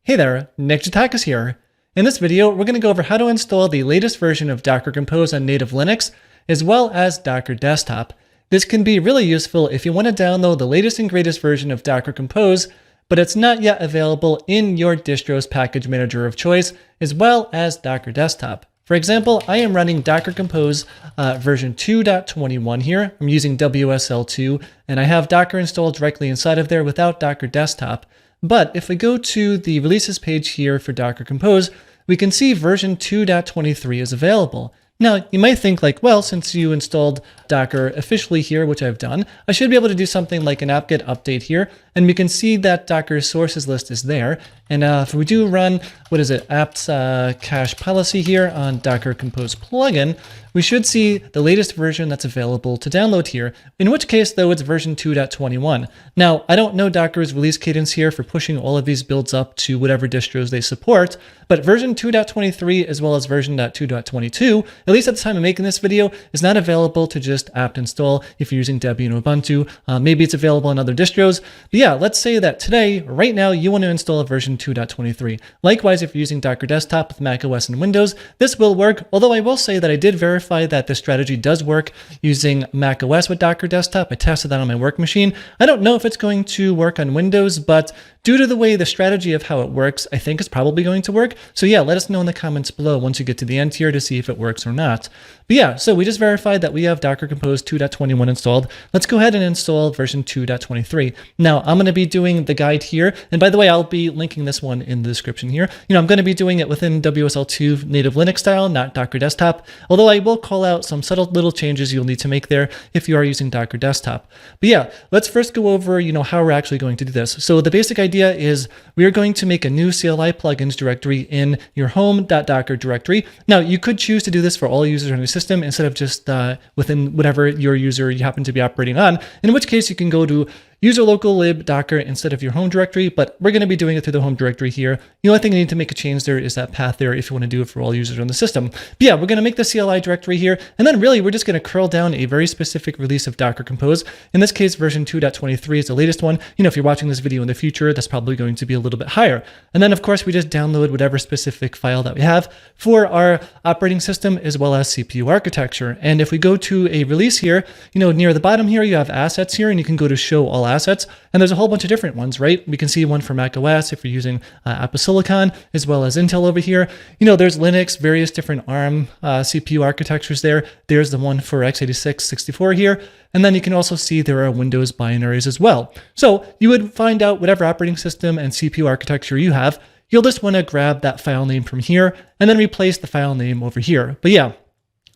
Hey there, Nick Jatakis here. In this video, we're going to go over how to install the latest version of Docker Compose on native Linux, as well as Docker Desktop. This can be really useful if you want to download the latest and greatest version of Docker Compose, but it's not yet available in your distro's package manager of choice, as well as Docker Desktop. For example, I am running Docker Compose version 2.21 here. I'm using WSL2, and I have Docker installed directly inside of there without Docker Desktop. But if we go to the releases page here for Docker Compose, we can see version 2.23 is available. Now, you might think like, well, since you installed Docker officially here, which I've done, I should be able to do something like an apt-get update here. And we can see that Docker sources list is there. And if we do run, apt cache policy here on Docker Compose plugin, we should see the latest version that's available to download here, in which case, though, it's version 2.21. Now, I don't know Docker's release cadence here for pushing all of these builds up to whatever distros they support, but version 2.23 as well as version 2.22, at least at the time of making this video, is not available to just apt install if you're using Debian or Ubuntu. Maybe it's available on other distros. But yeah, let's say that today, right now, you want to install a version 2.23. Likewise, if you're using Docker Desktop with macOS and Windows, this will work, although I will say that I did verify that this strategy does work using macOS with Docker Desktop. I tested that on my work machine. I don't know if it's going to work on Windows, but due to the way the strategy of how it works, I think it's probably going to work. So yeah, let us know in the comments below once you get to the end here to see if it works or not. But yeah, so we just verified that we have Docker Compose 2.21 installed. Let's go ahead and install version 2.23. Now, I'm going to be doing the guide here. And by the way, I'll be linking this one in the description here. I'm going to be doing it within WSL2 native Linux style, not Docker Desktop, although I will call out some subtle little changes you'll need to make there if you are using Docker Desktop. But yeah, let's first go over, how we're actually going to do this. So the basic idea is we are going to make a new CLI plugins directory in your home.docker directory. Now, you could choose to do this for all users on your system instead of just within whatever your user you happen to be operating on, in which case you can go to user local lib docker instead of your home directory, but we're going to be doing it through the home directory here. The only thing you need to make a change there is that path there if you want to do it for all users on the system. But yeah, we're going to make the CLI directory here, and then really we're just going to curl down a very specific release of Docker Compose. In this case, version 2.23 is the latest one. If you're watching this video in the future, that's probably going to be a little bit higher. And then of course, we just download whatever specific file that we have for our operating system as well as CPU architecture. And if we go to a release here, near the bottom here, you have assets here, and you can go to show all assets. And there's a whole bunch of different ones, right? We can see one for macOS if you're using Apple Silicon, as well as Intel over here. There's Linux, various different ARM CPU architectures there. There's the one for x86 64 here. And then you can also see there are Windows binaries as well. So you would find out whatever operating system and CPU architecture you have. You'll just want to grab that file name from here and then replace the file name over here. But yeah,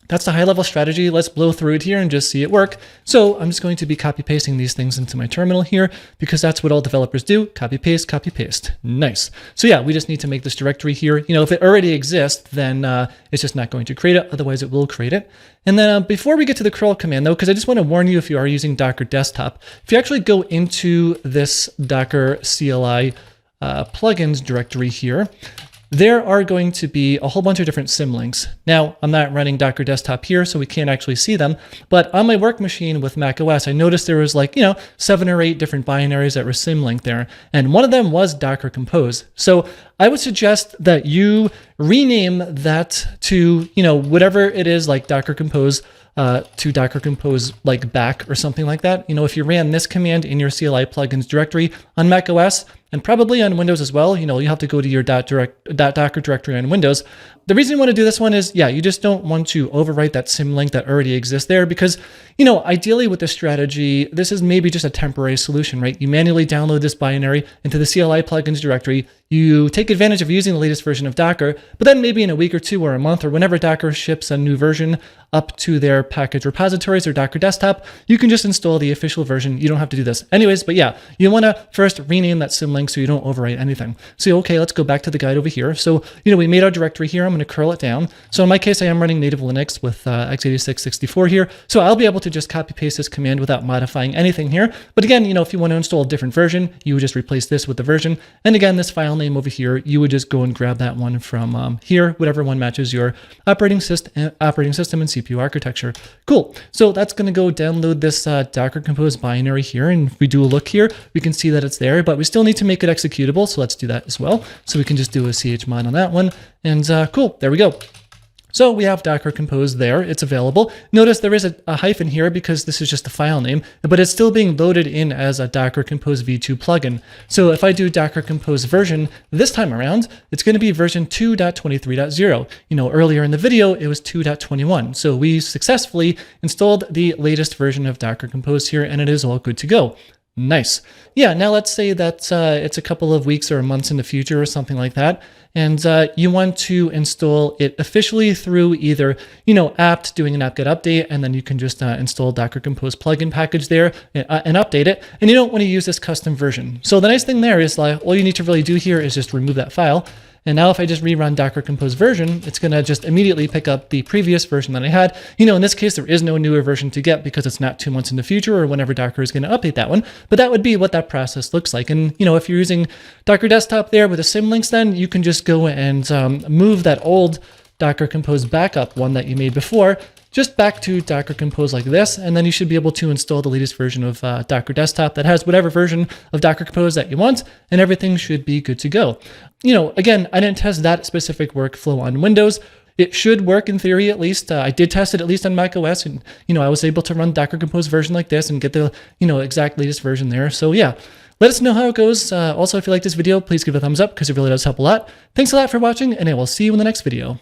that's the high-level strategy. Let's blow through it here and just see it work. So I'm just going to be copy-pasting these things into my terminal here because that's what all developers do. Copy-paste, copy-paste. Nice. So yeah, we just need to make this directory here. If it already exists, then it's just not going to create it. Otherwise, it will create it. And then before we get to the curl command, though, because I just want to warn you if you are using Docker Desktop, if you actually go into this Docker CLI plugins directory here, there are going to be a whole bunch of different symlinks. Now, I'm not running Docker Desktop here, so we can't actually see them. But on my work machine with macOS, I noticed there was 7 or 8 different binaries that were symlinked there. And one of them was Docker Compose. So I would suggest that you rename that to, whatever it is, like Docker Compose, to Docker Compose back or something like that. If you ran this command in your CLI plugins directory on macOS, and probably on Windows as well, you have to go to your .docker directory on Windows. The reason you want to do this one is, yeah, you just don't want to overwrite that symlink that already exists there because, ideally with this strategy, this is maybe just a temporary solution, right? You manually download this binary into the CLI plugins directory. You take advantage of using the latest version of Docker, but then maybe in a week or two or a month or whenever Docker ships a new version up to their package repositories or Docker Desktop, you can just install the official version. You don't have to do this. Anyways, but yeah, you want to first rename that symlink so you don't overwrite anything. So, okay, let's go back to the guide over here. So, we made our directory here. I'm going to curl it down. So in my case, I am running native Linux with x86 64 here. So I'll be able to just copy paste this command without modifying anything here. But again, if you want to install a different version, you would just replace this with the version. And again, this file name over here, you would just go and grab that one from here, whatever one matches your operating system and CPU architecture. future. Cool. So that's going to go download this Docker Compose binary here. And if we do a look here, we can see that it's there, but we still need to make it executable. So let's do that as well. So we can just do a chmod on that one. And cool, there we go. So we have Docker Compose there, it's available. Notice there is a hyphen here because this is just the file name, but it's still being loaded in as a Docker Compose v2 plugin. So if I do Docker Compose version this time around, it's going to be version 2.23.0. You know, earlier in the video, it was 2.21. So we successfully installed the latest version of Docker Compose here, and it is all good to go. Nice. Yeah, now let's say that it's a couple of weeks or months in the future or something like that, and you want to install it officially through either, you know, apt, doing an apt-get update, and then you can just install Docker Compose plugin package there and update it, and you don't want to use this custom version. So the nice thing there is like all you need to really do here is just remove that file. And now if I just rerun Docker Compose version, it's going to just immediately pick up the previous version that I had. You know, in this case, there is no newer version to get because it's not 2 months in the future or whenever Docker is going to update that one. But that would be what that process looks like. And, you know, if you're using Docker Desktop there with the symlinks, then you can just go and move that old Docker Compose backup one that you made before just back to Docker Compose like this, and then you should be able to install the latest version of Docker Desktop that has whatever version of Docker Compose that you want, and everything should be good to go. You know, again, I didn't test that specific workflow on Windows. It should work in theory, at least. I did test it at least on Mac OS, and you know, I was able to run Docker Compose version like this and get the exact latest version there. So yeah. Let us know how it goes. Also, if you like this video, please give it a thumbs up because it really does help a lot. Thanks a lot for watching, and I will see you in the next video.